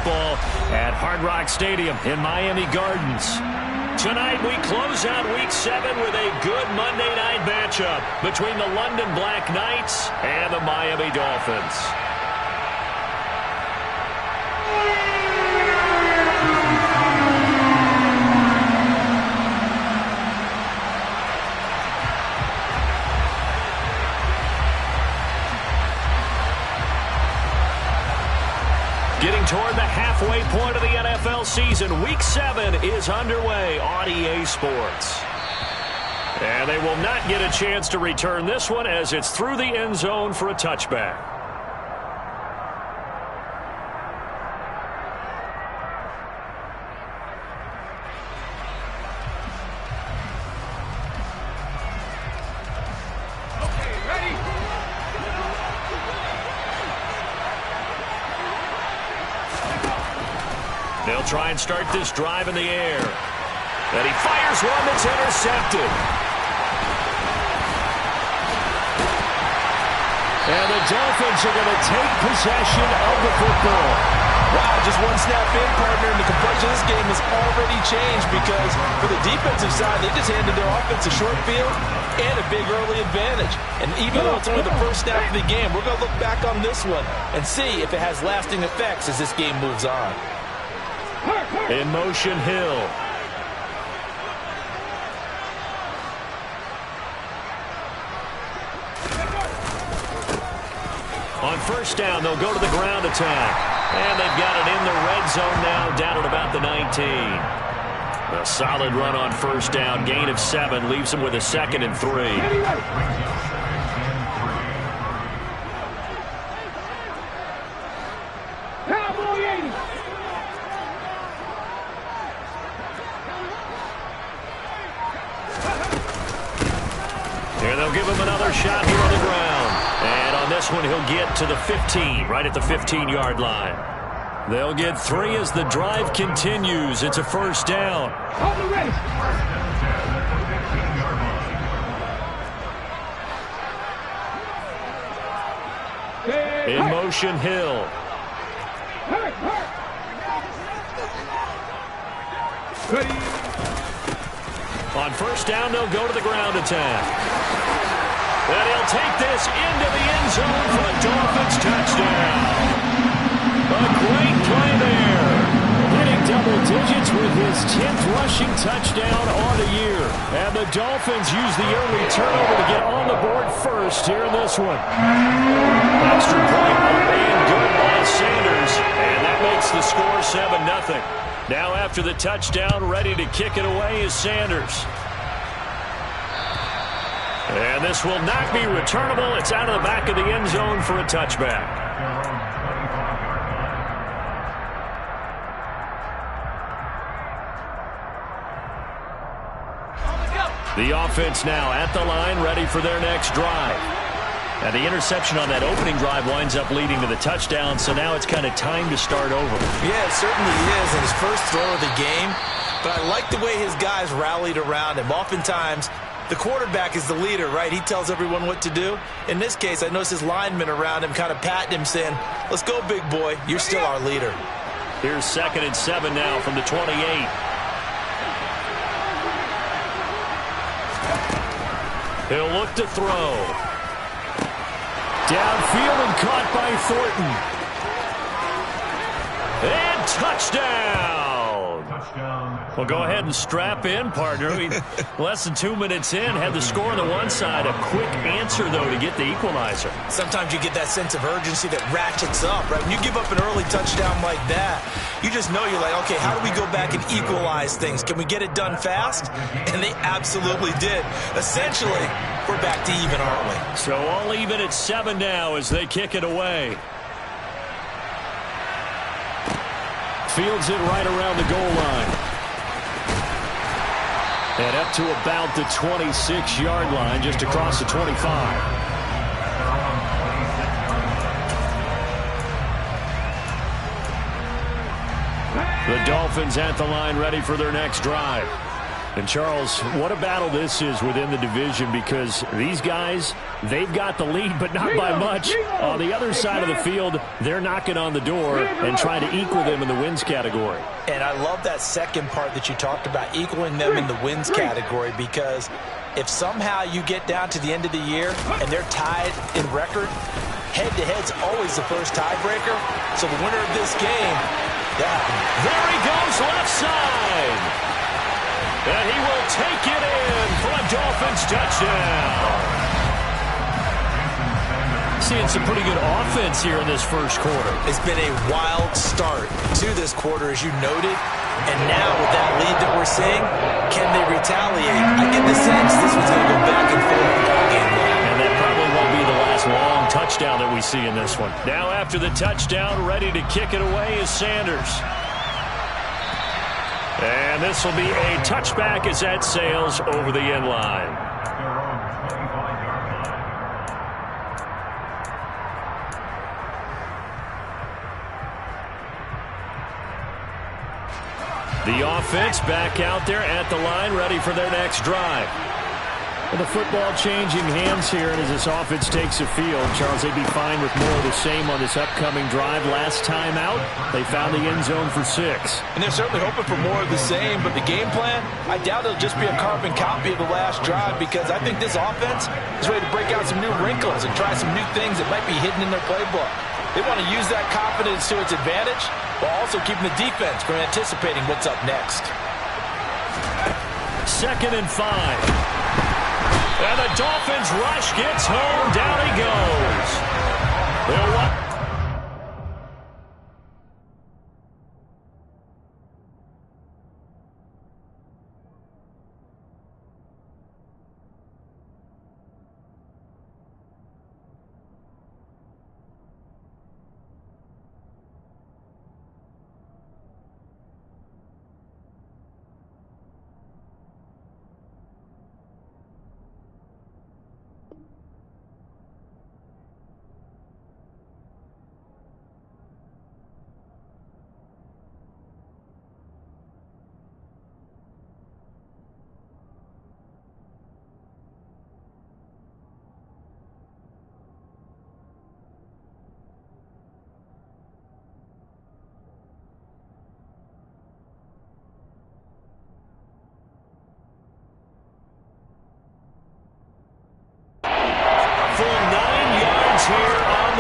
football at Hard Rock Stadium in Miami Gardens. Tonight we close out Week 7 with a good Monday night matchup between the London Black Knights and the Miami Dolphins. Getting toward the halfway point of the NFL season, Week 7 is underway on EA Sports. And they will not get a chance to return this one as it's through the end zone for a touchback. They'll try and start this drive in the air. And he fires one that's intercepted. And the Dolphins are going to take possession of the football. Wow, just one snap in, partner, and the complexion of this game has already changed because for the defensive side, they just handed their offense a short field and a big early advantage. And even though it's only the first snap of the game, we're going to look back on this one and see if it has lasting effects as this game moves on. In motion, Hill. On first down, they'll go to the ground attack. And they've got it in the red zone now, down at about the 19. A solid run on first down, gain of 7, leaves them with a 2nd and 3. Give him another shot here on the ground. And on this one, he'll get to the 15, right at the 15-yard line. They'll get 3 as the drive continues. It's a first down. In motion, Hill. On first down, they'll go to the ground attack. And he'll take this into the end zone for a Dolphins touchdown. A great play there. Hitting double digits with his 10th rushing touchdown on the year. And the Dolphins use the early turnover to get on the board first here in this one. Extra point up and good by Sanders. And that makes the score 7-0. Now after the touchdown, ready to kick it away is Sanders. And this will not be returnable. It's out of the back of the end zone for a touchback. The offense now at the line, ready for their next drive. And the interception on that opening drive winds up leading to the touchdown, so now it's kind of time to start over. Yeah, it certainly is in his first throw of the game. But I like the way his guys rallied around him. Oftentimes, the quarterback is the leader, right? He tells everyone what to do. In this case, I noticed his linemen around him kind of patting him, saying, let's go, big boy. You're still our leader. Here's 2nd and 7 now from the 28. He'll look to throw. Downfield and caught by Thornton. And touchdown. Well, go ahead and strap in, partner. Less than 2 minutes in, had the score on the one side. A quick answer, though, to get the equalizer. Sometimes you get that sense of urgency that ratchets up, right? When you give up an early touchdown like that, you just know you're like, okay, how do we go back and equalize things? Can we get it done fast? And they absolutely did. Essentially, we're back to even, aren't we? So all even at 7 now as they kick it away. Fields it right around the goal line. And up to about the 26-yard line, just across the 25. The Dolphins at the line, ready for their next drive. And, Charles, what a battle this is within the division, because these guys, they've got the lead, but not by much. On the other side of the field, they're knocking on the door and trying to equal them in the wins category. And I love that second part that you talked about, equaling them in the wins category, because if somehow you get down to the end of the year and they're tied in record, head-to-head's always the first tiebreaker. So the winner of this game, there he goes left side. And he will take it in for a Dolphins touchdown. Seeing some pretty good offense here in this first quarter. It's been a wild start to this quarter, as you noted. And now with that lead that we're seeing, can they retaliate? I get the sense this was going to go back and forth all game long. And that probably won't be the last long touchdown that we see in this one. Now after the touchdown, ready to kick it away is Sanders. And this will be a touchback as that sails over the end line. The offense back out there at the line, ready for their next drive. Well, the football changing hands here, and as this offense takes the field, Charles, they'd be fine with more of the same on this upcoming drive. Last time out, they found the end zone for 6. And they're certainly hoping for more of the same, but the game plan, I doubt it'll just be a carbon copy of the last drive, because I think this offense is ready to break out some new wrinkles and try some new things that might be hidden in their playbook. They want to use that confidence to its advantage, while also keeping the defense from anticipating what's up next. 2nd and 5. And the Dolphins rush gets home. Down he goes. Well,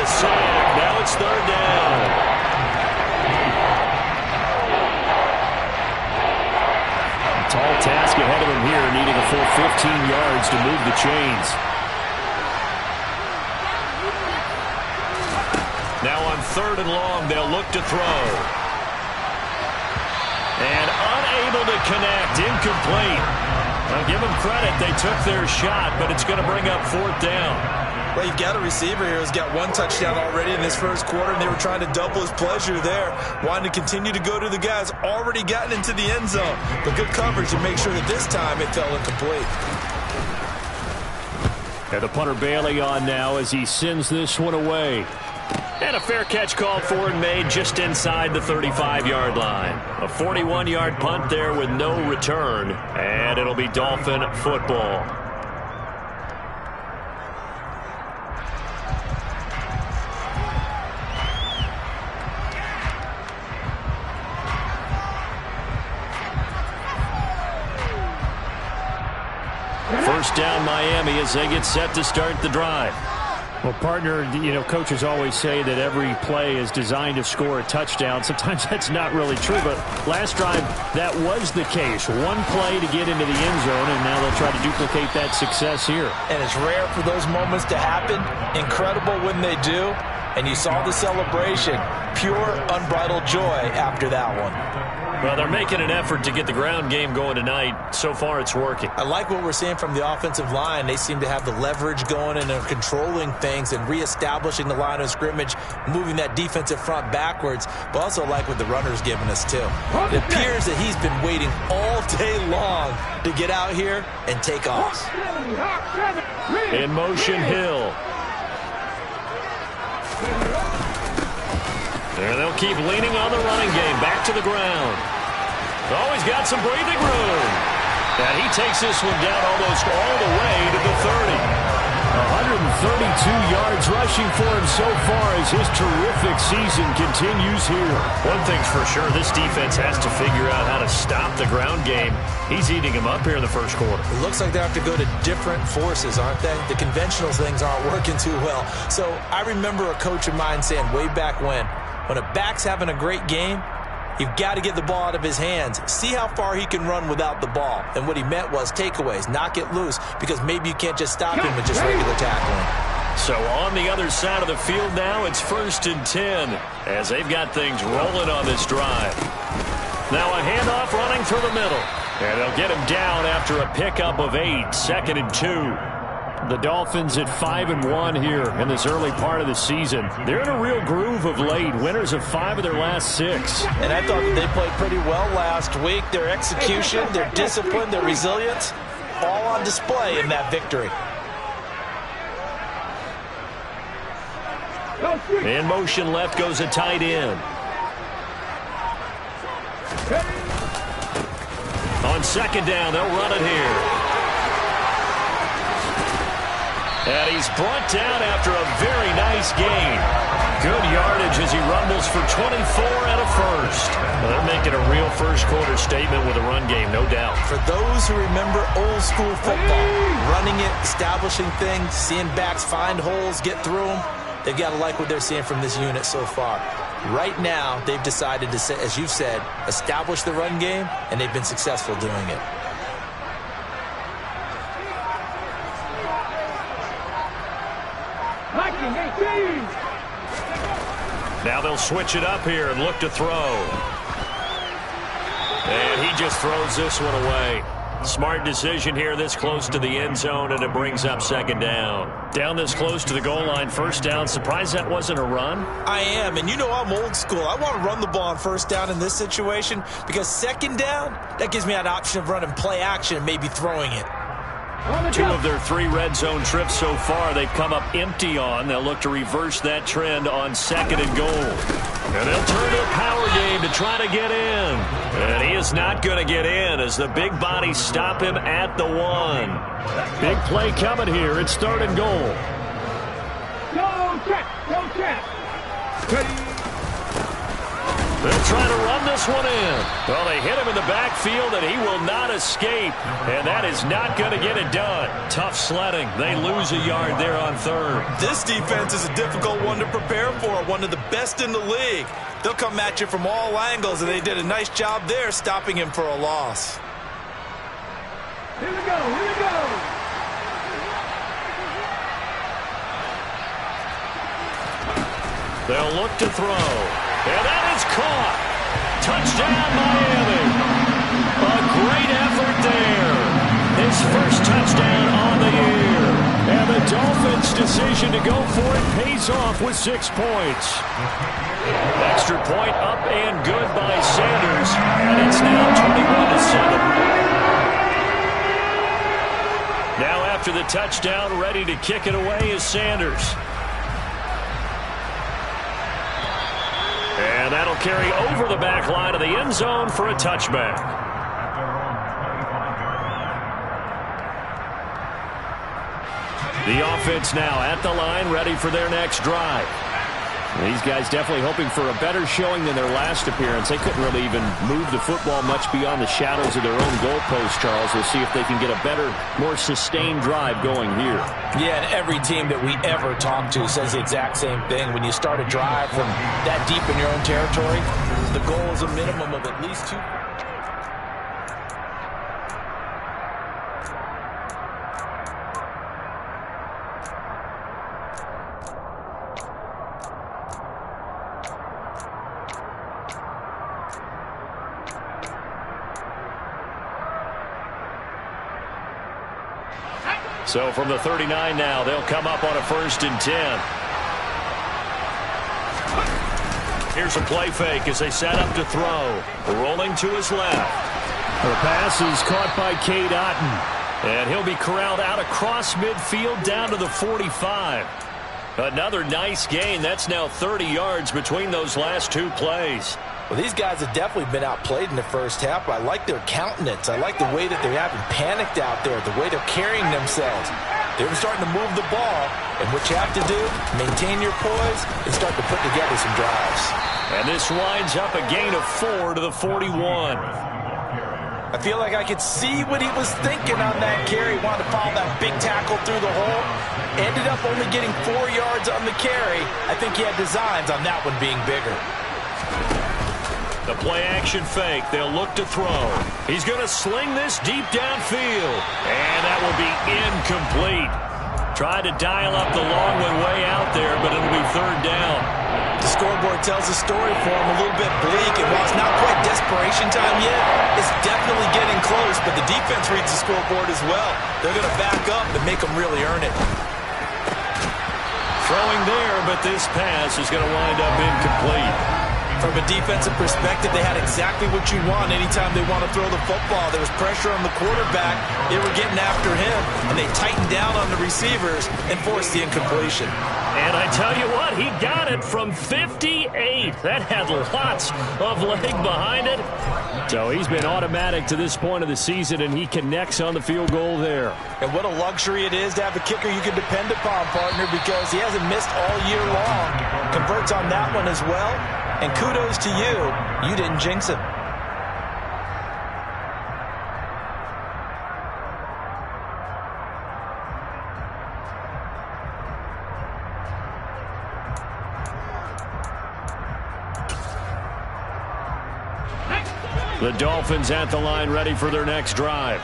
sack. Now it's 3rd down. A tall task ahead of him here, needing a full 15 yards to move the chains. Now on 3rd and long, they'll look to throw. And unable to connect, incomplete. I'll give them credit, they took their shot, but it's going to bring up 4th down. Well, you've got a receiver here who's got 1 touchdown already in this first quarter, and they were trying to double his pleasure there, wanting to continue to go to the guys already gotten into the end zone. But good coverage to make sure that this time it fell incomplete. And the punter Bailey on now as he sends this one away. And a fair catch called for and made just inside the 35-yard line. A 41-yard punt there with no return, and it'll be Dolphin football. First down Miami as they get set to start the drive. Well, partner, coaches always say that every play is designed to score a touchdown. Sometimes that's not really true, but last drive, that was the case. 1 play to get into the end zone, and now they'll try to duplicate that success here. And it's rare for those moments to happen. Incredible when they do. And you saw the celebration. Pure, unbridled joy after that one. Well, they're making an effort to get the ground game going tonight. So far, it's working. I like what we're seeing from the offensive line. They seem to have the leverage going and they're controlling things and reestablishing the line of scrimmage, moving that defensive front backwards. But also like what the runner's giving us, too. It appears that he's been waiting all day long to get out here and take off. In motion, Hill. And they'll keep leaning on the running game. Back to the ground. Always got some breathing room. And he takes this one down almost all the way to the 30. 132 yards rushing for him so far as his terrific season continues here. One thing's for sure, this defense has to figure out how to stop the ground game. He's eating him up here in the first quarter. It looks like they have to go to different forces, aren't they? The conventional things aren't working too well. So I remember a coach of mine saying way back when a back's having a great game, you've got to get the ball out of his hands. See how far he can run without the ball. And what he meant was takeaways, knock it loose, because maybe you can't just stop him with just regular tackling. So on the other side of the field now, it's 1st and 10 as they've got things rolling on this drive. Now a handoff running through the middle. And they'll get him down after a pickup of 8, 2nd and 2. The Dolphins at 5-1 here in this early part of the season. They're in a real groove of late. Winners of 5 of their last 6. And I thought that they played pretty well last week. Their execution, their discipline, their resilience, all on display in that victory. In motion left goes a tight end. On 2nd down, they'll run it here. And he's brought down after a very nice gain. Good yardage as he rumbles for 24 and a first. Well, they're making a real first-quarter statement with a run game, no doubt. For those who remember old-school football, running it, establishing things, seeing backs find holes, get through them, they've got to like what they're seeing from this unit so far. Right now, they've decided to, as you've said, establish the run game, and they've been successful doing it. Now they'll switch it up here and look to throw. And he just throws this one away. Smart decision here this close to the end zone, and it brings up 2nd down. Down this close to the goal line, 1st down. Surprised that wasn't a run? I am, and you know I'm old school. I want to run the ball on 1st down in this situation because 2nd down, that gives me an option of running play action and maybe throwing it. 2 of their 3 red zone trips so far they've come up empty on. They'll look to reverse that trend on 2nd and goal. And they'll turn to a power game to try to get in. And he is not going to get in as the big bodies stop him at the 1. Big play coming here. It's 3rd and goal. Go, check! Go, check! They'll try to run this one in. Well, they hit him in the backfield, and he will not escape. And that is not going to get it done. Tough sledding. They lose a yard there on 3rd. This defense is a difficult one to prepare for, one of the best in the league. They'll come at you from all angles, and they did a nice job there stopping him for a loss. Here we go, here we go! They'll look to throw. And that is caught. Touchdown, Miami. A great effort there. His first touchdown on the year. And the Dolphins' decision to go for it pays off with 6 points. Extra point up and good by Sanders. And it's now 21-7. Now after the touchdown, ready to kick it away is Sanders. And that'll carry over the back line of the end zone for a touchback. The offense now at the line, ready for their next drive. These guys definitely hoping for a better showing than their last appearance. They couldn't really even move the football much beyond the shadows of their own goalpost, Charles. We'll see if they can get a better, more sustained drive going here. Yeah, and every team that we ever talk to says the exact same thing. When you start a drive from that deep in your own territory, the goal is a minimum of at least 2. So from the 39 now, they'll come up on a 1st and 10. Here's a play fake as they set up to throw. Rolling to his left. The pass is caught by Cade Otton. And he'll be corralled out across midfield down to the 45. Another nice gain. That's now 30 yards between those last 2 plays. Well, these guys have definitely been outplayed in the first half, but I like their countenance. I like the way that they haven't panicked out there, the way they're carrying themselves. They're starting to move the ball, and what you have to do, maintain your poise and start to put together some drives. And this winds up a gain of 4 to the 41. I feel like I could see what he was thinking on that carry. Wanted to follow that big tackle through the hole. Ended up only getting 4 yards on the carry. I think he had designs on that one being bigger. The play-action fake. They'll look to throw. He's going to sling this deep downfield. And that will be incomplete. Tried to dial up the long one way out there, but it'll be third down. The scoreboard tells a story for him, a little bit bleak. And while it's not quite desperation time yet, it's definitely getting close. But the defense reads the scoreboard as well. They're going to back up and make them really earn it. Throwing there, but this pass is going to wind up incomplete. From a defensive perspective, they had exactly what you want anytime they want to throw the football. There was pressure on the quarterback. They were getting after him, and they tightened down on the receivers and forced the incompletion. And I tell you what, he got it from 58. That had lots of leg behind it. So he's been automatic to this point of the season, and he connects on the field goal there. And what a luxury it is to have a kicker you can depend upon, partner, because he hasn't missed all year long. Converts on that one as well. And kudos to you. You didn't jinx him. The Dolphins at the line ready for their next drive.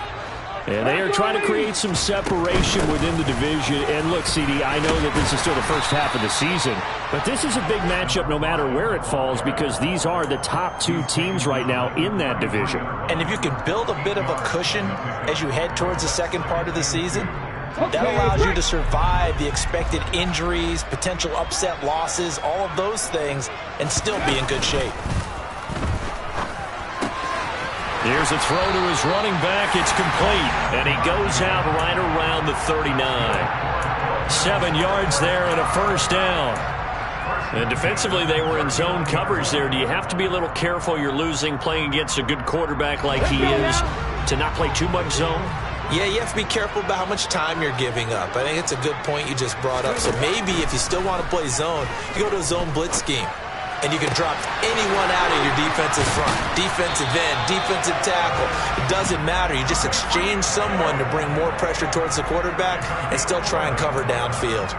And they are trying to create some separation within the division. And look, CD, I know that this is still the first half of the season, but this is a big matchup no matter where it falls because these are the top 2 teams right now in that division. And if you can build a bit of a cushion as you head towards the second part of the season, that allows you to survive the expected injuries, potential upset losses, all of those things, and still be in good shape. Here's a throw to his running back. It's complete. And he goes out right around the 39. 7 yards there and a first down. And defensively, they were in zone coverage there. Do you have to be a little careful? You're losing playing against a good quarterback like he is to not play too much zone? Yeah, you have to be careful about how much time you're giving up. I think it's a good point you just brought up. So maybe if you still want to play zone, you go to a zone blitz scheme. And you can drop anyone out of your defensive front, defensive end, defensive tackle. It doesn't matter. You just exchange someone to bring more pressure towards the quarterback and still try and cover downfield.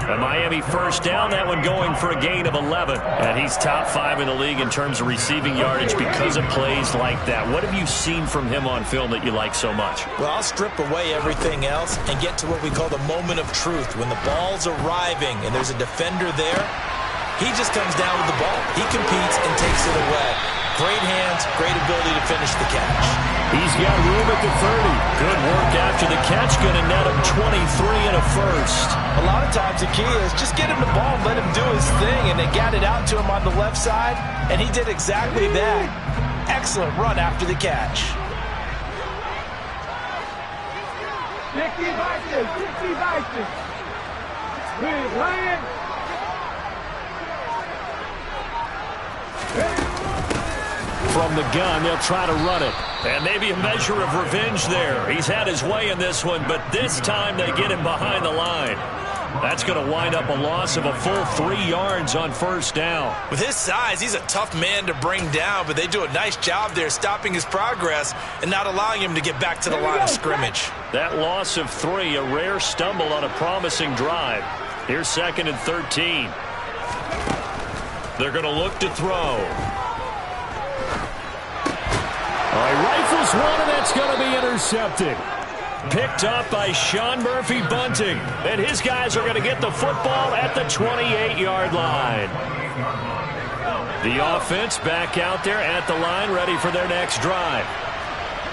A Miami first down, that one going for a gain of 11. And he's top 5 in the league in terms of receiving yardage because of plays like that. What have you seen from him on film that you like so much? Well, I'll strip away everything else and get to what we call the moment of truth. When the ball's arriving and there's a defender there, he just comes down with the ball. He competes and takes it away. Great hands, great ability to finish the catch. He's got room at the 30. Good work after the catch. Going to net him 23 and a first. A lot of times the key is just get him the ball and let him do his thing. And they got it out to him on the left side, and he did exactly that. Excellent run after the catch. Dickie Vikings, Dickie Vikings. Big Lion. From the gun, they'll try to run it. And maybe a measure of revenge there. He's had his way in this one, but this time they get him behind the line. That's going to wind up a loss of a full 3 yards on first down. With his size, he's a tough man to bring down, but they do a nice job there stopping his progress and not allowing him to get back to the line of scrimmage. That loss of 3, a rare stumble on a promising drive. Here's 2nd and 13. They're going to look to throw. All right, rifles one, and that's going to be intercepted. Picked up by Sean Murphy-Bunting. And his guys are going to get the football at the 28-yard line. The offense back out there at the line, ready for their next drive.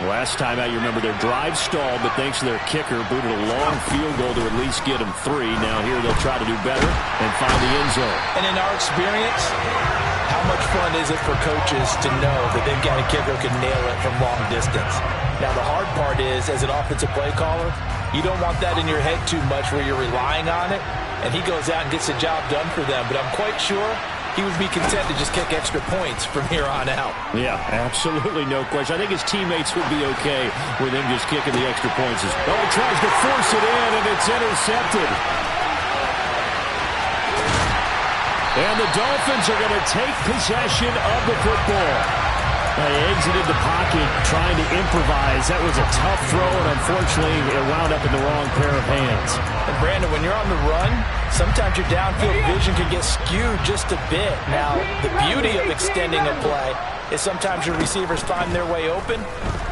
Last time out, you remember their drive stalled, but thanks to their kicker, booted a long field goal to at least get them 3. Now here they'll try to do better and find the end zone. And in our experience, how much fun is it for coaches to know that they've got a kicker who can nail it from long distance? Now, the hard part is, as an offensive play caller, you don't want that in your head too much where you're relying on it, and he goes out and gets the job done for them. But I'm quite sure he would be content to just kick extra points from here on out. Yeah, absolutely no question. I think his teammates would be okay with him just kicking the extra points. Oh, he tries to force it in, and it's intercepted. And the Dolphins are going to take possession of the football. They exited the pocket trying to improvise. That was a tough throw, and unfortunately, it wound up in the wrong pair of hands. And Brandon, when you're on the run, sometimes your downfield vision can get skewed just a bit. Now, the beauty of extending a play is sometimes your receivers find their way open,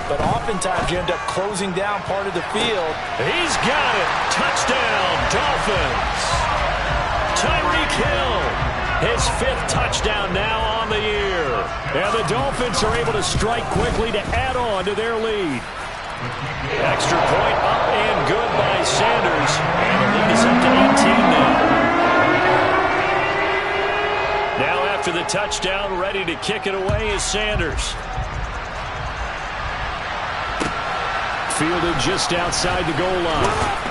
but oftentimes you end up closing down part of the field. He's got it. Touchdown, Dolphins. Tyreek Hill, his 5th touchdown now on the year. And the Dolphins are able to strike quickly to add on to their lead. Extra point up and good by Sanders. And the lead is up to 18 now. Now after the touchdown, ready to kick it away is Sanders. Fielded just outside the goal line.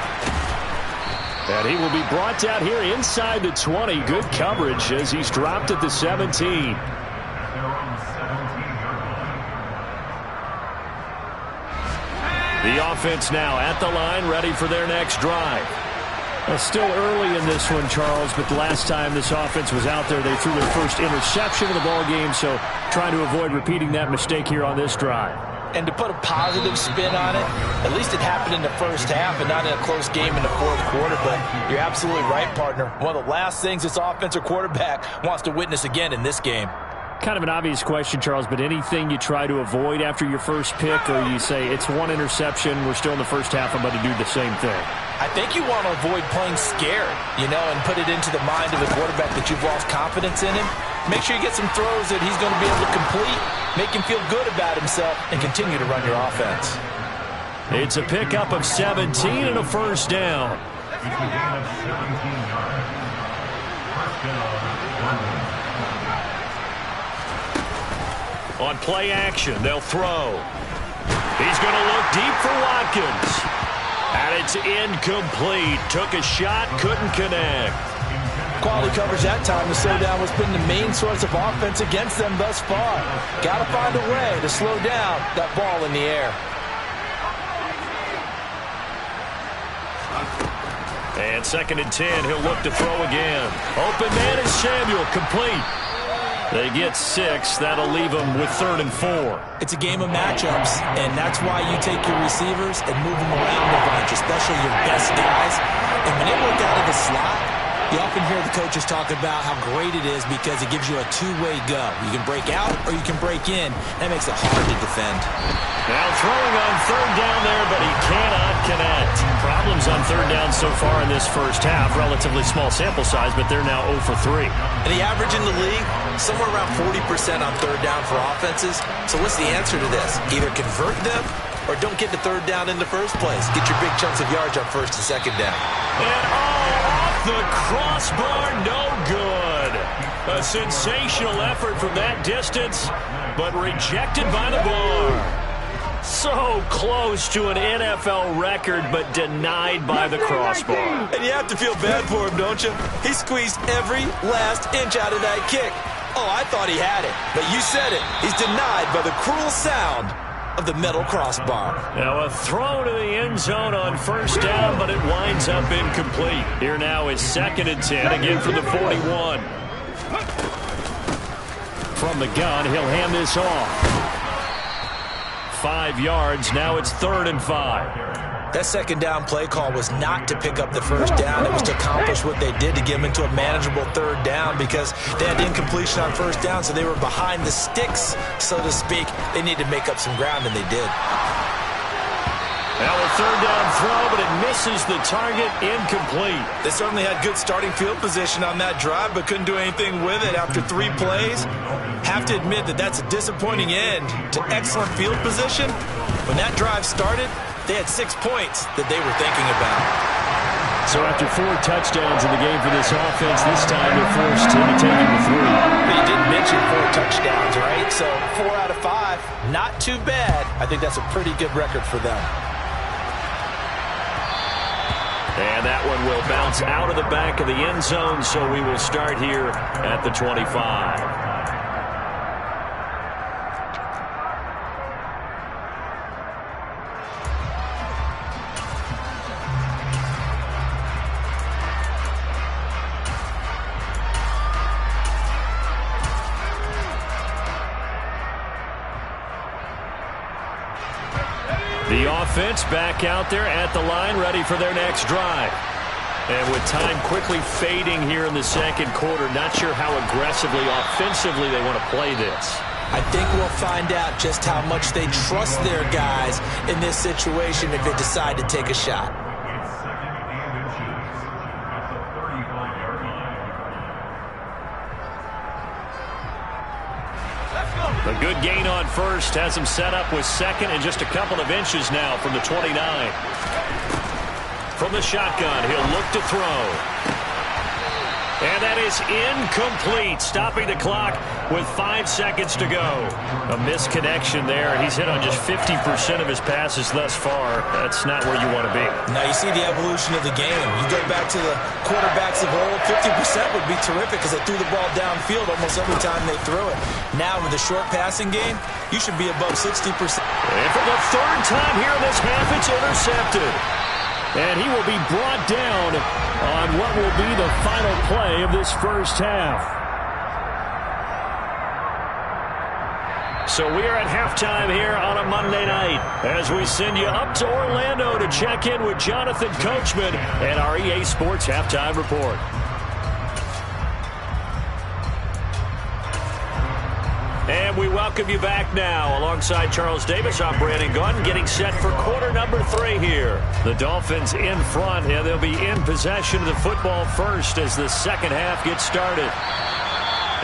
And he will be brought down here inside the 20. Good coverage as he's dropped at the 17. The offense now at the line, ready for their next drive. Still early in this one, Charles, but the last time this offense was out there, they threw their first interception of the ball game, so trying to avoid repeating that mistake here on this drive. And to put a positive spin on it, at least it happened in the first half and not in a close game in the fourth quarter. But you're absolutely right, partner. One of the last things this offensive quarterback wants to witness again in this game. Kind of an obvious question, Charles, but anything you try to avoid after your first pick, or you say it's one interception, we're still in the first half, I'm going to do the same thing? I think you want to avoid playing scared, and put it into the mind of the quarterback that you've lost confidence in him. Make sure you get some throws that he's going to be able to complete, make him feel good about himself, and continue to run your offense. It's a pickup of 17 and a first down. On play action, they'll throw. He's going to look deep for Watkins. And it's incomplete. Took a shot, couldn't connect. Quality coverage that time. The slowdown was been the main source of offense against them thus far. Got to find a way to slow down that ball in the air. And 2nd and 10, he'll look to throw again. Open man is Samuel, complete. They get 6. That'll leave them with 3rd and 4. It's a game of matchups, and that's why you take your receivers and move them around a bunch, especially your best guys. And when they work out of the slot, you often hear the coaches talk about how great it is because it gives you a two-way go. You can break out or you can break in. That makes it hard to defend. Now throwing on 3rd down there, but he cannot connect. Problems on 3rd down so far in this first half. Relatively small sample size, but they're now 0 for 3. And the average in the league, somewhere around 40% on 3rd down for offenses. So what's the answer to this? Either convert them or don't get to 3rd down in the first place. Get your big chunks of yards on 1st and 2nd down. And off the crossbar, no good. A sensational effort from that distance, but rejected by the bar. So close to an NFL record, but denied by the crossbar. And you have to feel bad for him, don't you? He squeezed every last inch out of that kick. Oh, I thought he had it, but you said it. He's denied by the cruel sound of the metal crossbar. Now a throw to the end zone on 1st down, but it winds up incomplete. Here now is 2nd and 10, again from the 41. From the gun, he'll hand this off. 5 yards, now it's 3rd and 5. That 2nd down play call was not to pick up the 1st down. It was to accomplish what they did to get them into a manageable 3rd down because they had incompletion on 1st down, so they were behind the sticks, so to speak. They needed to make up some ground, and they did. Now a 3rd down throw, but it misses the target, incomplete. They certainly had good starting field position on that drive, but couldn't do anything with it after 3 plays. Have to admit that that's a disappointing end to excellent field position. When that drive started, they had 6 points that they were thinking about. So after 4 touchdowns in the game for this offense, this time they're forced to take it to 3. But you didn't mention 4 touchdowns, right? So 4 out of 5, not too bad. I think that's a pretty good record for them. And that one will bounce out of the back of the end zone, so we will start here at the 25. The offense back out there at the line, ready for their next drive. And with time quickly fading here in the second quarter, not sure how aggressively, offensively they want to play this. I think we'll find out just how much they trust their guys in this situation if they decide to take a shot. A good gain on first has him set up with second and just a couple of inches now from the 29. From the shotgun, he'll look to throw. And that is incomplete, stopping the clock with 5 seconds to go. A misconnection there. He's hit on just 50% of his passes thus far. That's not where you want to be. Now you see the evolution of the game. You go back to the quarterbacks of old, 50% would be terrific because they threw the ball downfield almost every time they threw it. Now with the short passing game, you should be above 60%. And for the third time here in this half, it's intercepted. And he will be brought down on what will be the final play of this first half. So we are at halftime here on a Monday night as we send you up to Orlando to check in with Jonathan Coachman and our EA Sports Halftime Report. And we welcome you back now. Alongside Charles Davis, I'm Brandon Gunn, getting set for quarter number 3 here. The Dolphins in front, and they'll be in possession of the football first as the second half gets started.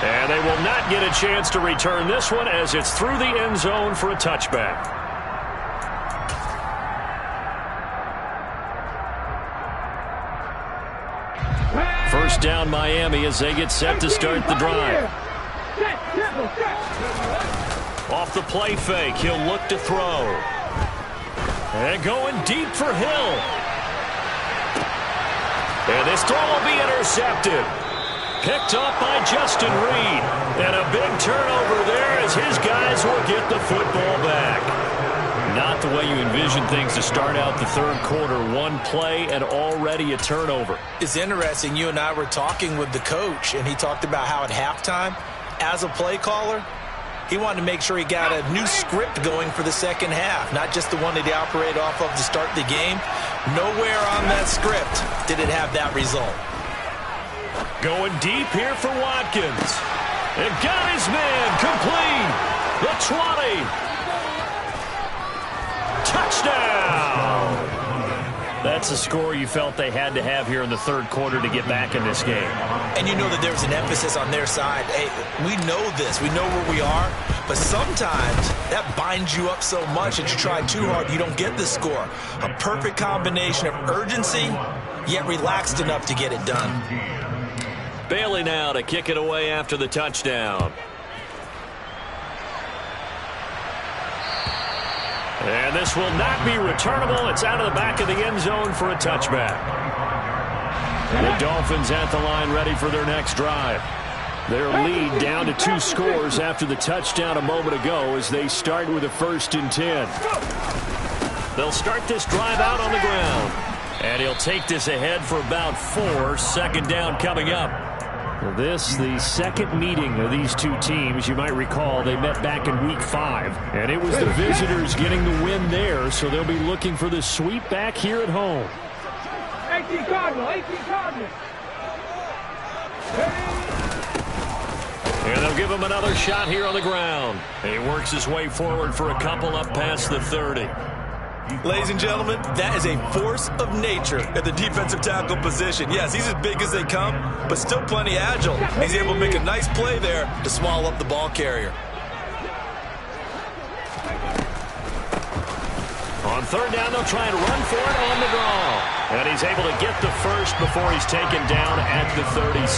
And they will not get a chance to return this one as it's through the end zone for a touchback. First down, Miami, as they get set to start the drive. Off the play fake, he'll look to throw. And going deep for Hill. And this throw will be intercepted. Picked up by Justin Reed. And a big turnover there as his guys will get the football back. Not the way you envision things to start out the third quarter. One play and already a turnover. It's interesting. You and I were talking with the coach, and he talked about how at halftime, as a play caller, he wanted to make sure he got a new script going for the second half, not just the one that he operated off of to start the game. Nowhere on that script did it have that result. Going deep here for Watkins. And got his man complete. The 20. Touchdown. That's a score you felt they had to have here in the third quarter to get back in this game. And you know that there was an emphasis on their side. Hey, we know this. We know where we are. But sometimes that binds you up so much that you try too hard, you don't get the score. A perfect combination of urgency, yet relaxed enough to get it done. Bailey now to kick it away after the touchdown. And this will not be returnable. It's out of the back of the end zone for a touchback. The Dolphins at the line ready for their next drive. Their lead down to 2 scores after the touchdown a moment ago as they start with a 1st and 10. They'll start this drive out on the ground. And he'll take this ahead for about 4. Second down coming up. This, the second meeting of these two teams. You might recall they met back in week 5. And it was the visitors getting the win there, so they'll be looking for the sweep back here at home. 18 Cardinal, 18 Cardinal. And they'll give him another shot here on the ground. He works his way forward for a couple up past the 30. Ladies and gentlemen, that is a force of nature at the defensive tackle position. Yes, he's as big as they come, but still plenty agile. He's able to make a nice play there to swallow up the ball carrier. On third down, they'll try and run for it on the draw. And he's able to get the first before he's taken down at the 36.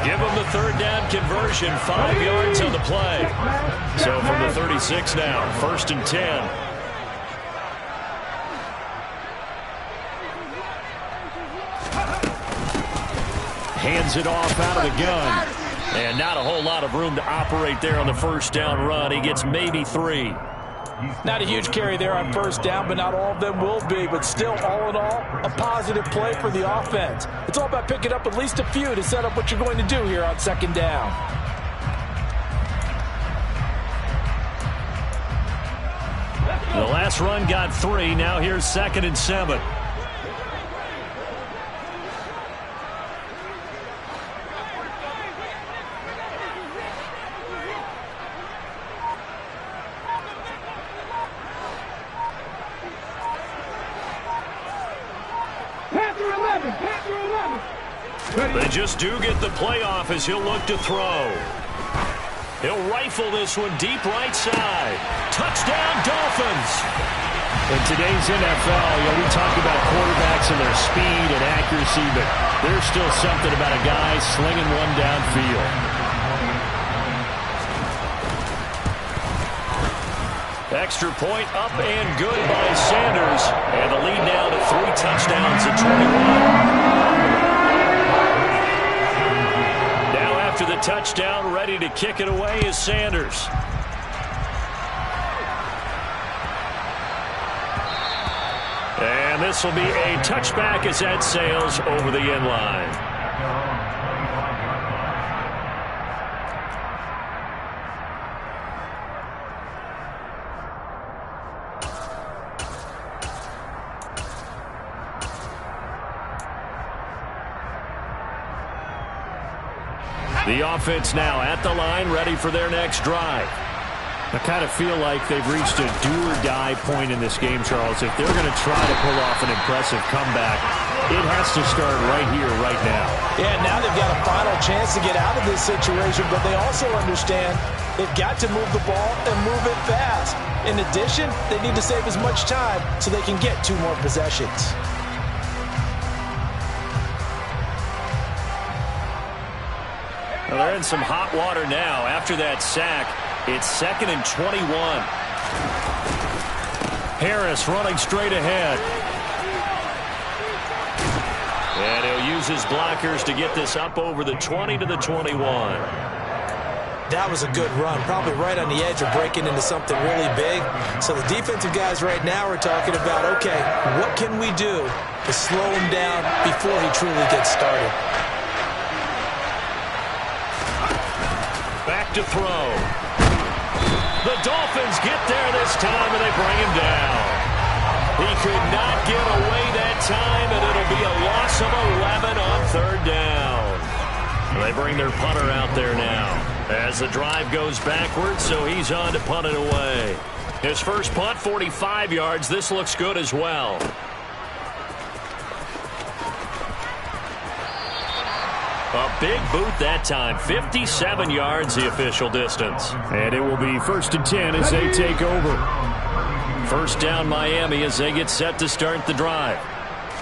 Give him the third down conversion, 5 yards on the play. So from the 36 now, 1st and 10. hands it off out of the gun. And not a whole lot of room to operate there on the first down run. He gets maybe 3. Not a huge carry there on first down, but not all of them will be. But still, all in all, a positive play for the offense. It's all about picking up at least a few to set up what you're going to do here on second down. The last run got 3. Now here's 2nd and 7. They just do get the playoff as he'll look to throw. He'll rifle this one deep right side. Touchdown, Dolphins. In today's NFL, we talk about quarterbacks and their speed and accuracy, but there's still something about a guy slinging one downfield. Extra point up and good by Sanders. And the lead now to 3 touchdowns at 21. To the touchdown, ready to kick it away is Sanders. And this will be a touchback as that sails over the end line. The offense now at the line, ready for their next drive. I kind of feel like they've reached a do-or-die point in this game, Charles. If they're going to try to pull off an impressive comeback, it has to start right here, right now. Yeah, now they've got a final chance to get out of this situation, but they also understand they've got to move the ball and move it fast. In addition, they need to save as much time so they can get 2 more possessions. Well, they're in some hot water now. After that sack, it's 2nd and 21. Harris running straight ahead. And he'll use his blockers to get this up over the 20 to the 21. That was a good run, probably right on the edge of breaking into something really big. So the defensive guys right now are talking about, okay, what can we do to slow him down before he truly gets started? Back to throw. The Dolphins get there this time, and they bring him down. He could not get away that time, and it'll be a loss of 11 on 3rd down. They bring their punter out there now as the drive goes backwards, so he's on to punt it away. His first punt, 45 yards. This looks good as well. A big boot that time. 57 yards the official distance. And it will be 1st and 10 as they take over. First down Miami as they get set to start the drive.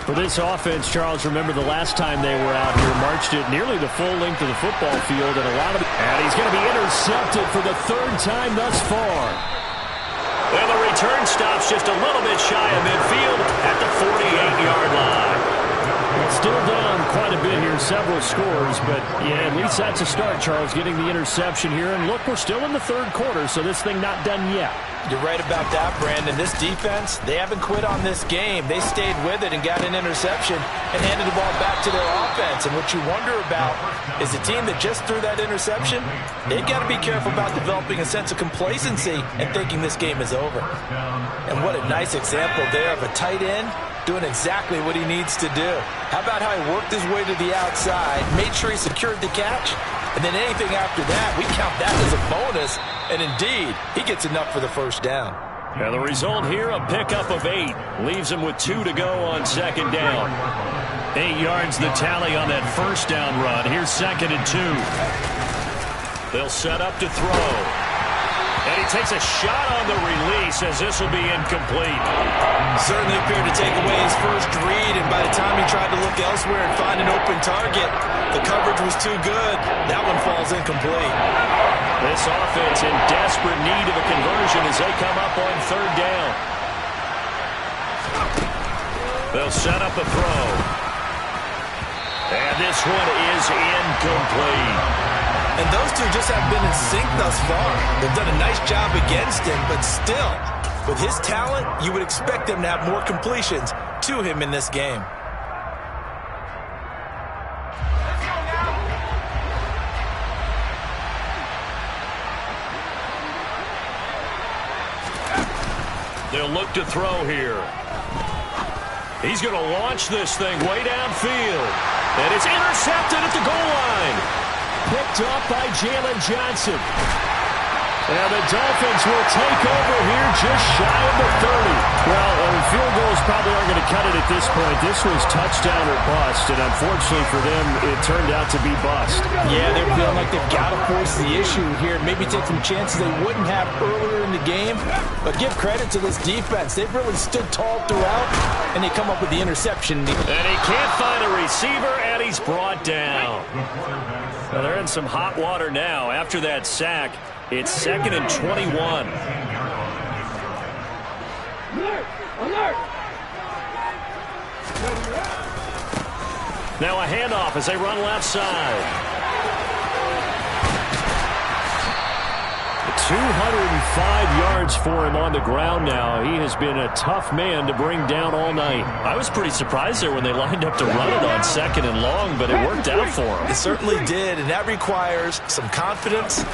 For this offense, Charles, remember the last time they were out here, marched it nearly the full length of the football field, and and he's going to be intercepted for the 3rd time thus far. And the return stops just a little bit shy of midfield at the 48-yard line. Still down quite a bit here, several scores, but yeah, at least that's a start, Charles, getting the interception here. And look, we're still in the 3rd quarter, so this thing not done yet. You're right about that, Brandon. This defense, they haven't quit on this game. They stayed with it and got an interception and handed the ball back to their offense. And what you wonder about is the team that just threw that interception, they've got to be careful about developing a sense of complacency and thinking this game is over. And what a nice example there of a tight end doing exactly what he needs to do. How about how he worked his way to the outside, made sure he secured the catch, and then anything after that, we count that as a bonus. And indeed, he gets enough for the first down. Now the result here, a pickup of 8. Leaves him with 2 to go on 2nd down. 8 yards the tally on that first down run. Here's 2nd and 2. They'll set up to throw. And he takes a shot on the release as this will be incomplete. Certainly appeared to take away his first read, and by the time he tried to look elsewhere and find an open target, the coverage was too good. That one falls incomplete. This offense in desperate need of a conversion as they come up on 3rd down. They'll set up a throw. And this one is incomplete. And those two just have been in sync thus far. They've done a nice job against him, but still, with his talent, you would expect them to have more completions to him in this game. They'll look to throw here. He's going to launch this thing way downfield. And it's intercepted at the goal line. Picked up by Jalen Johnson. And the Dolphins will take over here just shy of the 30. Well, field goals probably aren't going to cut it at this point. This was touchdown or bust, and unfortunately for them, it turned out to be bust. Yeah, they're feeling like they've got to force the issue here. Maybe take some chances they wouldn't have earlier in the game. But give credit to this defense. They've really stood tall throughout, and they come up with the interception. And he can't find a receiver, and he's brought down. Well, they're in some hot water now after that sack. It's 2nd and 21. Alert! Now a handoff as they run left side. 205 yards for him on the ground now. He has been a tough man to bring down all night. I was pretty surprised there when they lined up to run it on 2nd and long, but it worked out for him. It certainly did, and that requires some confidence,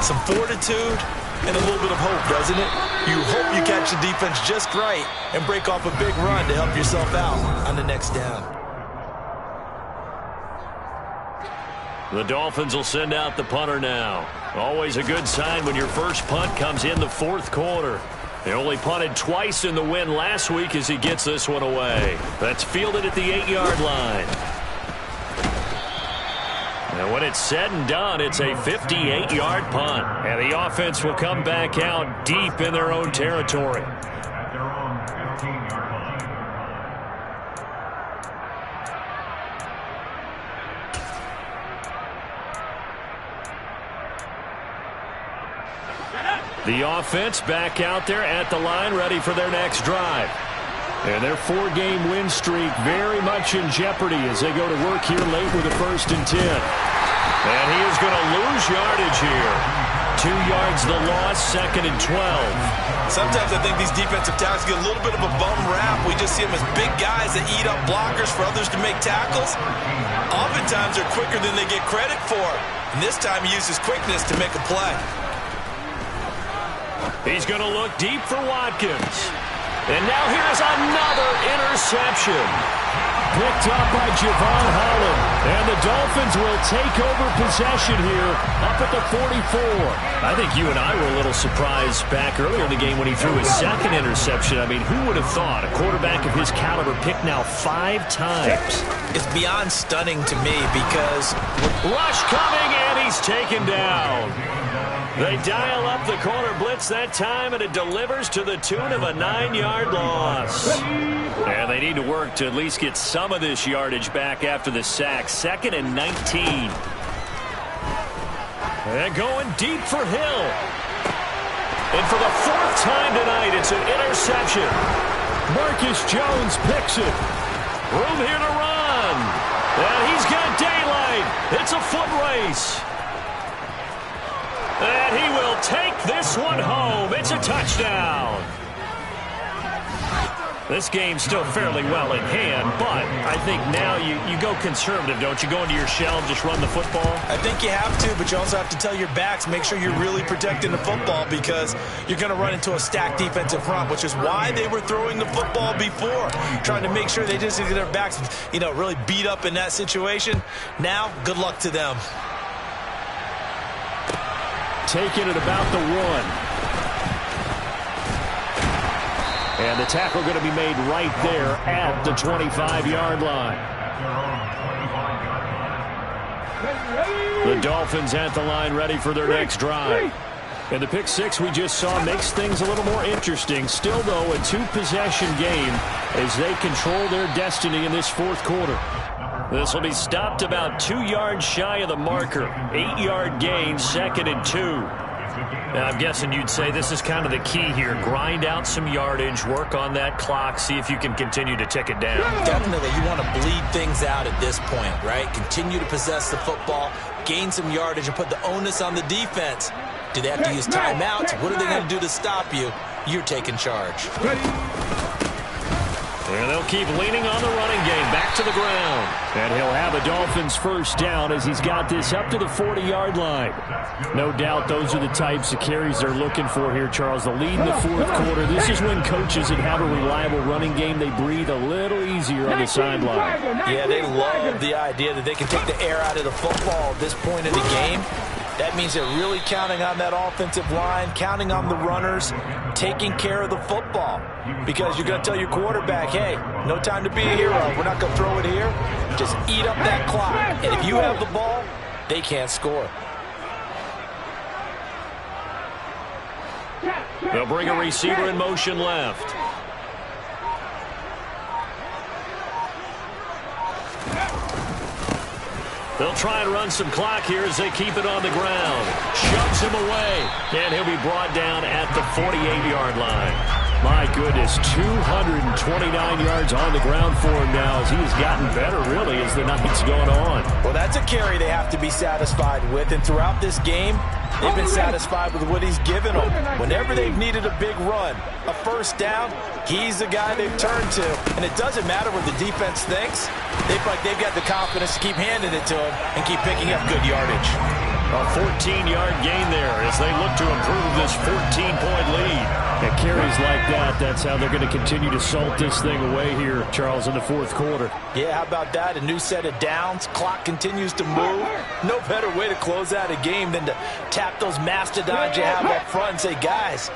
some fortitude, and a little bit of hope, doesn't it? You hope you catch the defense just right and break off a big run to help yourself out on the next down. The Dolphins will send out the punter now. Always a good sign when your first punt comes in the 4th quarter. They only punted twice in the win last week as he gets this one away. That's fielded at the 8-yard line. And when it's said and done, it's a 58-yard punt. And the offense will come back out deep in their own territory. The offense back out there at the line, ready for their next drive. And their 4-game win streak very much in jeopardy as they go to work here late with a 1st and 10. And he is going to lose yardage here. 2 yards the loss, 2nd and 12. Sometimes I think these defensive tackles get a little bit of a bum rap. We just see them as big guys that eat up blockers for others to make tackles. Oftentimes they're quicker than they get credit for. And this time he uses quickness to make a play. He's going to look deep for Watkins. And now here's another interception. Picked up by Javon Holland. And the Dolphins will take over possession here up at the 44. I think you and I were a little surprised back earlier in the game when he threw his 2nd interception. I mean, who would have thought a quarterback of his caliber picked now 5 times? It's beyond stunning to me because... Rush coming, and he's taken down. They dial up the corner blitz that time, and it delivers to the tune of a 9-yard loss. And they need to work to at least get some of this yardage back after the sack. 2nd and 19. And going deep for Hill. And for the 4th time tonight, it's an interception. Marcus Jones picks it. Room here to run. And he's got daylight. It's a foot race. And he will take this one home. It's a touchdown. This game's still fairly well in hand, but I think now you go conservative, don't you? Go into your shell and just run the football? I think you have to, but you also have to tell your backs, make sure you're really protecting the football because you're going to run into a stacked defensive front, which is why they were throwing the football before, trying to make sure they just get their backs, really beat up in that situation. Now, good luck to them. Taking it about the 1. And the tackle going to be made right there at the 25-yard line. The Dolphins at the line ready for their next drive. And the pick 6 we just saw makes things a little more interesting. Still, though, a 2-possession game as they control their destiny in this 4th quarter. This will be stopped about 2 yards shy of the marker. 8-yard gain, 2nd and 2. Now, I'm guessing you'd say this is kind of the key here. Grind out some yardage, work on that clock, see if you can continue to tick it down. Definitely, you want to bleed things out at this point, right? Continue to possess the football, gain some yardage, and put the onus on the defense. Do they have to use timeouts? What are they going to do to stop you? You're taking charge. And they'll keep leaning on the running game. Back to the ground. And he'll have a Dolphins first down as he's got this up to the 40-yard line. No doubt those are the types of carries they're looking for here, Charles. The lead in the fourth quarter. This is when coaches that have a reliable running game, they breathe a little easier on the sideline. Yeah, they love the idea that they can take the air out of the football at this point in the game. That means they're really counting on that offensive line, counting on the runners, taking care of the football. Because you're going to tell your quarterback, hey, no time to be a hero. We're not going to throw it here. Just eat up that clock. And if you have the ball, they can't score. They'll bring a receiver in motion left. They'll try and run some clock here as they keep it on the ground. Shoves him away. And he'll be brought down at the 48-yard line. My goodness, 229 yards on the ground for him now as he's gotten better, really, as the night's gone on. Well, that's a carry they have to be satisfied with. And throughout this game, they've been satisfied with what he's given them. Whenever they've needed a big run, a first down, he's the guy they've turned to. And it doesn't matter what the defense thinks. They feel like they've got the confidence to keep handing it to him and keep picking up good yardage. A 14-yard gain there as they look to improve this 14-point lead. And carries like that, that's how they're going to continue to salt this thing away here, Charles, in the fourth quarter. Yeah, how about that? A new set of downs. Clock continues to move. No better way to close out a game than to tap those mastodons you have up front and say, guys,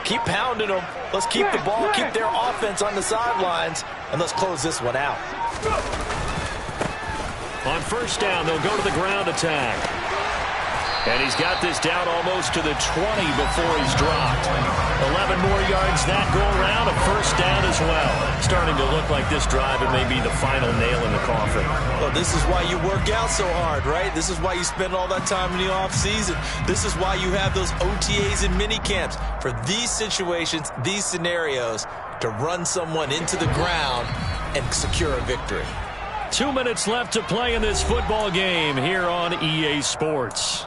keep pounding them. Let's keep the ball, keep their offense on the sidelines, and let's close this one out. On first down, they'll go to the ground attack. And he's got this down almost to the 20 before he's dropped. 11 more yards that go around, a first down as well. Starting to look like this drive, it may be the final nail in the coffin. Well, this is why you work out so hard, right? This is why you spend all that time in the offseason. This is why you have those OTAs and mini camps. For these situations, these scenarios, to run someone into the ground and secure a victory. 2 minutes left to play in this football game here on EA Sports.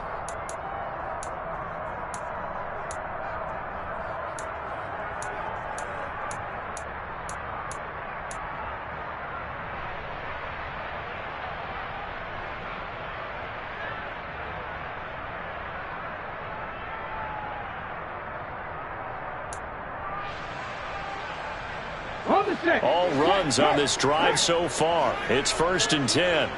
All runs on this drive so far. It's 1st and 10.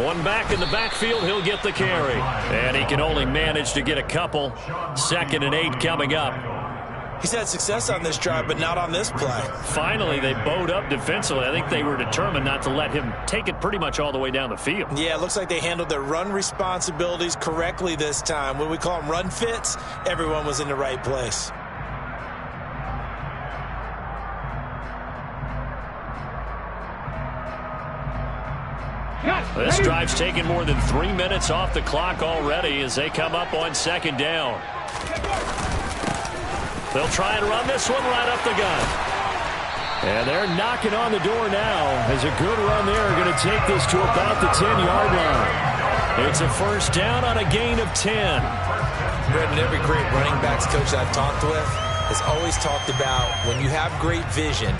One back in the backfield, he'll get the carry. And he can only manage to get a couple. 2nd and 8 coming up. He's had success on this drive, but not on this play. Finally, they bowed up defensively. I think they were determined not to let him take it pretty much all the way down the field. Yeah, it looks like they handled their run responsibilities correctly this time. When we call them run fits, everyone was in the right place. This drive's taken more than 3 minutes off the clock already as they come up on 2nd down. They'll try and run this one right up the gut. And they're knocking on the door now as a good run there going to take this to about the 10-yard line. It's a first down on a gain of 10. Brendan, every great running backs coach I've talked with has always talked about when you have great vision,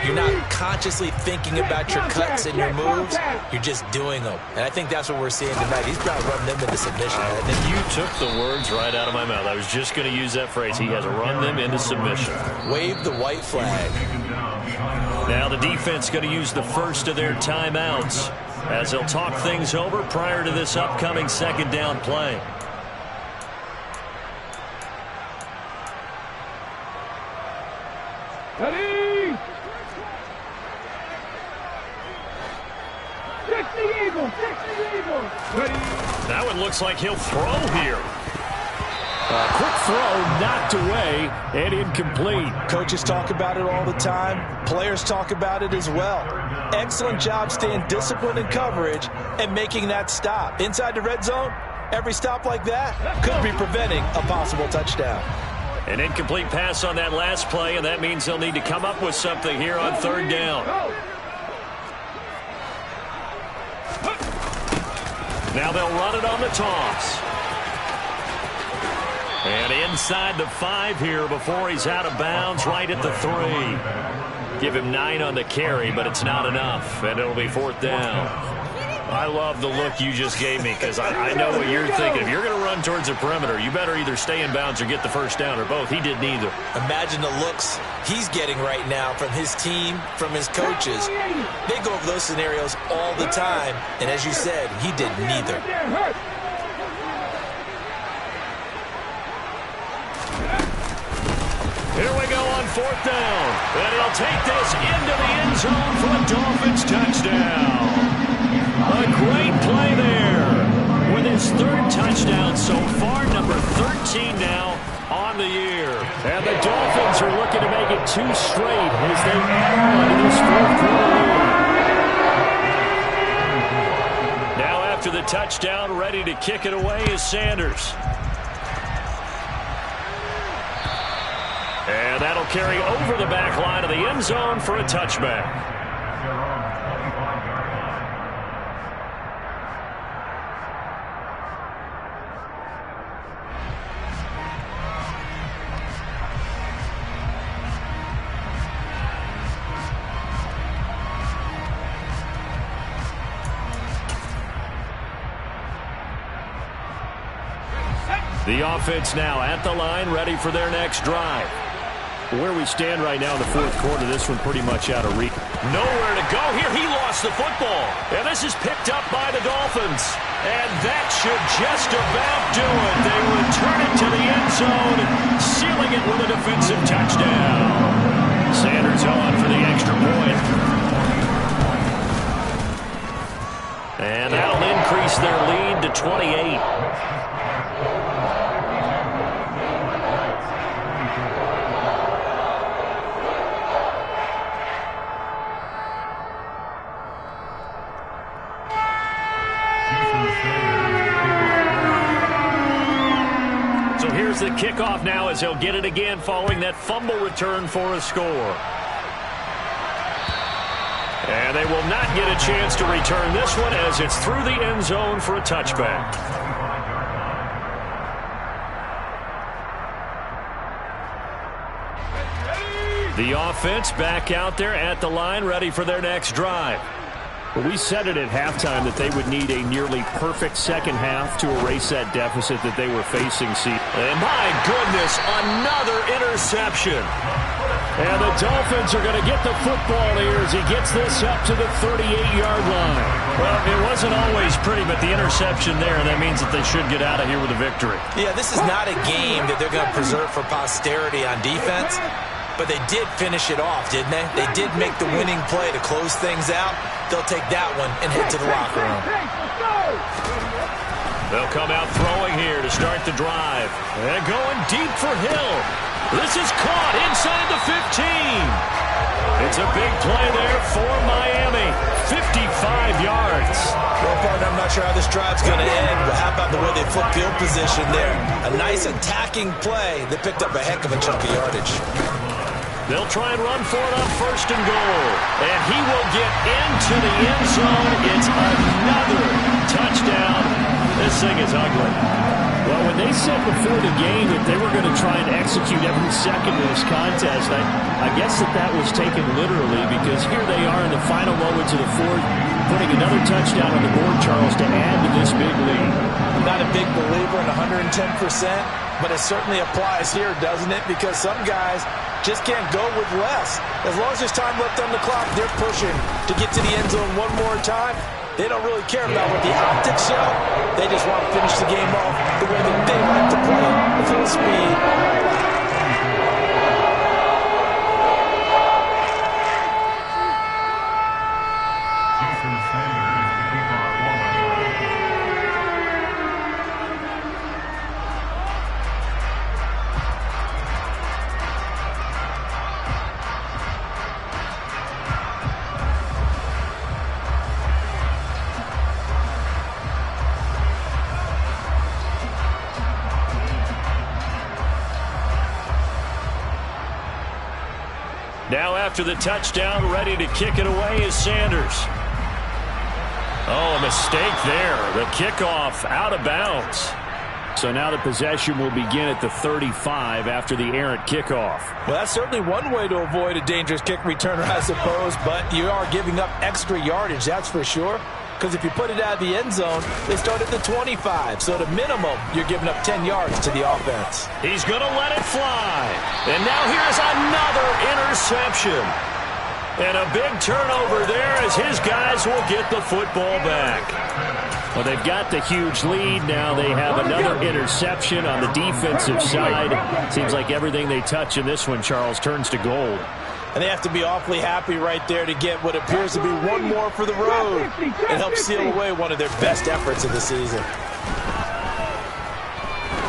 you're not consciously thinking about your cuts and your moves, you're just doing them. And I think that's what we're seeing tonight. He's about to run them into submission. You took the words right out of my mouth. I was just going to use that phrase. He has run them into submission. Wave the white flag. Now the defense going to use the first of their timeouts as they'll talk things over prior to this upcoming 2nd down play. Ready! 60 Eagles! 60 Eagles! Ready! That one looks like he'll throw here. Quick throw knocked away and incomplete. Coaches talk about it all the time. Players talk about it as well. Excellent job staying disciplined in coverage and making that stop. Inside the red zone, every stop like that could be preventing a possible touchdown. An incomplete pass on that last play, and that means they'll need to come up with something here on third down. Now they'll run it on the toss. And inside the 5 here before he's out of bounds, right at the 3. Give him 9 on the carry, but it's not enough, and it'll be fourth down. I love the look you just gave me because I know what you're thinking. If you're going to run towards the perimeter, you better either stay in bounds or get the first down, or both. He did neither. Imagine the looks he's getting right now from his team, from his coaches. They go over those scenarios all the time, and as you said, he did neither. Here we go on fourth down. And he'll take this into the end zone for a Dolphins touchdown. A great play there. With his 3rd touchdown so far, number 13 now on the year. And the Dolphins are looking to make it 2 straight as they add on to this 4th quarter lead. Now after the touchdown, ready to kick it away is Sanders. And that'll carry over the back line of the end zone for a touchback. The offense now at the line, ready for their next drive. Where we stand right now in the 4th quarter, this one pretty much out of reach. Nowhere to go here. He lost the football. And this is picked up by the Dolphins. And that should just about do it. They return it to the end zone, sealing it with a defensive touchdown. Sanders on for the extra point. And that'll increase their lead to 28. The kickoff now as he'll get it again following that fumble return for a score. And they will not get a chance to return this one as it's through the end zone for a touchback. The offense back out there at the line, ready for their next drive. Well, we said it at halftime that they would need a nearly perfect second half to erase that deficit that they were facing. And my goodness, another interception. And the Dolphins are going to get the football here as he gets this up to the 38-yard line. Well, it wasn't always pretty, but the interception there, and that means that they should get out of here with a victory. Yeah, this is not a game that they're going to preserve for posterity on defense. But they did finish it off, didn't they? They did make the winning play to close things out. They'll take that one and head to the locker room. They'll come out throwing here to start the drive. And going deep for Hill. This is caught inside the 15. It's a big play there for Miami. 55 yards. Well, partner, I'm not sure how this drive's going to end, but how about the way they flip field position there? A nice attacking play that picked up a heck of a chunk of yardage. They'll try and run for it on 1st and goal. And he will get into the end zone. It's another touchdown. This thing is ugly. Well, when they said before the game that they were going to try and execute every second of this contest, I guess that was taken literally, because here they are in the final moments of the 4th, putting another touchdown on the board, Charles, to add to this big lead. I'm not a big believer in 110%, but it certainly applies here, doesn't it? Because some guys just can't go with less. As long as there's time left on the clock, they're pushing to get to the end zone one more time. They don't really care about what the optics show. They just want to finish the game off the way that they like to play it, full speed. Now after the touchdown, ready to kick it away is Sanders. Oh, a mistake there. The kickoff out of bounds. So now the possession will begin at the 35 after the errant kickoff. Well, that's certainly one way to avoid a dangerous kick returner, I suppose, but you are giving up extra yardage, that's for sure. Because if you put it out of the end zone, they start at the 25. So at a minimum, you're giving up 10 yards to the offense. He's going to let it fly. And now here's another interception. And a big turnover there as his guys will get the football back. Well, they've got the huge lead. Now they have another interception on the defensive side. Seems like everything they touch in this one, Charles, turns to gold. And they have to be awfully happy right there to get what appears to be one more for the road. It helps seal away one of their best efforts of the season.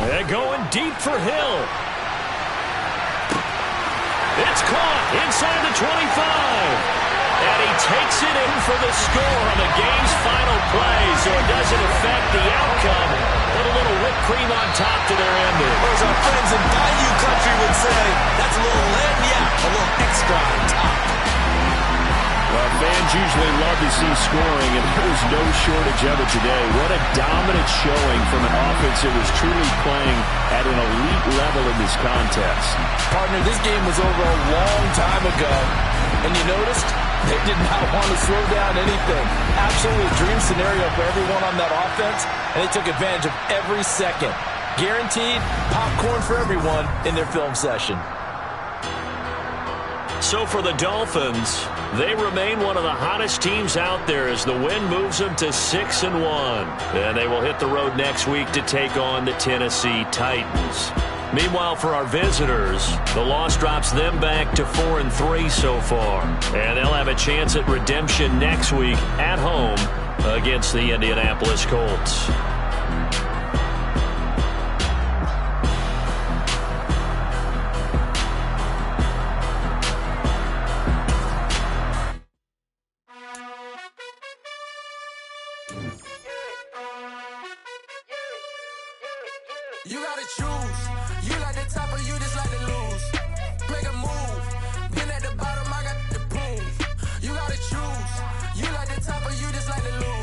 They're going deep for Hill. It's caught inside the 25. And he takes it in for the score on the game's final play, so it doesn't affect the outcome. Put a little whipped cream on top to their ending. Or as our friends in Bayou Country would say, that's a little lagniappe, a little extra on top. Well, fans usually love to see scoring, and there was no shortage of it today. What a dominant showing from an offense that was truly playing at an elite level in this contest. Partner, this game was over a long time ago, and you noticed they did not want to slow down anything. Absolutely a dream scenario for everyone on that offense, and they took advantage of every second. Guaranteed popcorn for everyone in their film session. So for the Dolphins, they remain one of the hottest teams out there as the win moves them to 6-1. And they will hit the road next week to take on the Tennessee Titans. Meanwhile, for our visitors, the loss drops them back to 4-3 so far. And they'll have a chance at redemption next week at home against the Indianapolis Colts. You gotta choose. You like the top of